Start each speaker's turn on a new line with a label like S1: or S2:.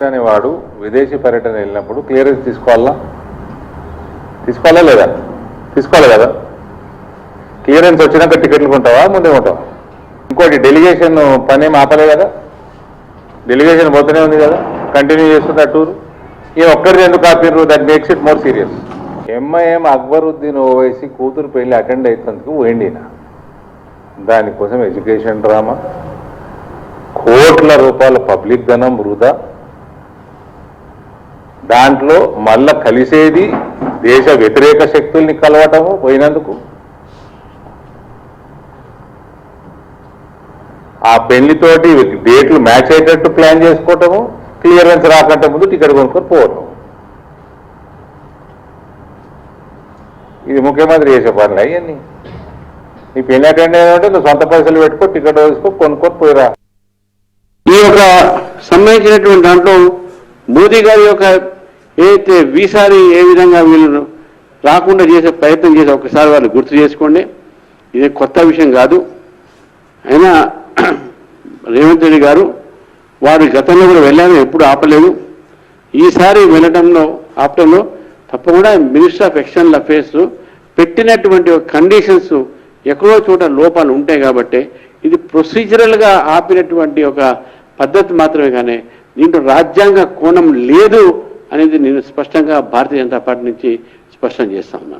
S1: వాడు విదేశీ పర్యటన వెళ్ళినప్పుడు క్లియరెన్స్ తీసుకోవాలా లేదా? తీసుకోవాలి కదా. క్లియరెన్స్ వచ్చినాక టికెట్లు కొంటావా, ముందే కొంటావా? ఇంకోటి డెలిగేషన్ పని ఏం ఆపలే కదా, డెలిగేషన్ పోతూనే ఉంది కదా, కంటిన్యూ చేస్తుంది ఆ టూర్. ఈ ఒక్కరిది ఎందుకు ఆపిర్రు? That makes it more serious. MIM Akbaruddin Owaisi కూతురు పెళ్లి అటెండ్ అవుతుందుకు పోయిండినా, దానికోసం ఎడ్యుకేషన్ డ్రామా, కోట్ల రూపాయల పబ్లిక్ ధనం వృధా, దాంట్లో మళ్ళా కలిసేది దేశ వ్యతిరేక శక్తుల్ని కలవటము పోయినందుకు. ఆ పెళ్లితోటి డేట్లు మ్యాచ్ అయ్యేటట్టు ప్లాన్ చేసుకోవటము, క్లియరెన్స్ రాకంటే ముందు టికెట్ కొనుక్కొని పోవటం. ఇది ముఖ్యమంత్రి చేసే పనులు అవన్నీ. నీ పెళ్లి అటెండ్ అయ్యాలంటే నువ్వు సొంత పైసలు పెట్టుకో, టికెట్ వేసుకో, కొనుక్కొని పోయిరా.
S2: ఈ యొక్క సంబంధించినటువంటి దాంట్లో మోదీ గారి యొక్క ఏదైతే వీసారి ఏ విధంగా వీళ్ళు రాకుండా చేసే ప్రయత్నం చేసే ఒకసారి వాళ్ళు గుర్తు చేసుకోండి. ఇది కొత్త విషయం కాదు. అయినా రేవంత్ రెడ్డి గారు వారు గతంలో కూడా వెళ్ళారు, ఎప్పుడు ఆపలేదు. ఈసారి వెళ్ళడంలో ఆపడంలో తప్పకుండా మినిస్టర్ ఆఫ్ ఎక్స్టర్నల్ అఫేర్స్ పెట్టినటువంటి కండిషన్స్ ఎక్కడో చోట లోపాలు ఉంటాయి కాబట్టి ఇది ప్రొసీజరల్గా ఆపినటువంటి ఒక పద్ధతి మాత్రమే, కానీ దీంట్లో రాజ్యాంగ కోణం లేదు అనేది నేను స్పష్టంగా భారతీయ జనతా పార్టీ నుంచి స్పష్టం చేస్తా ఉన్నాను.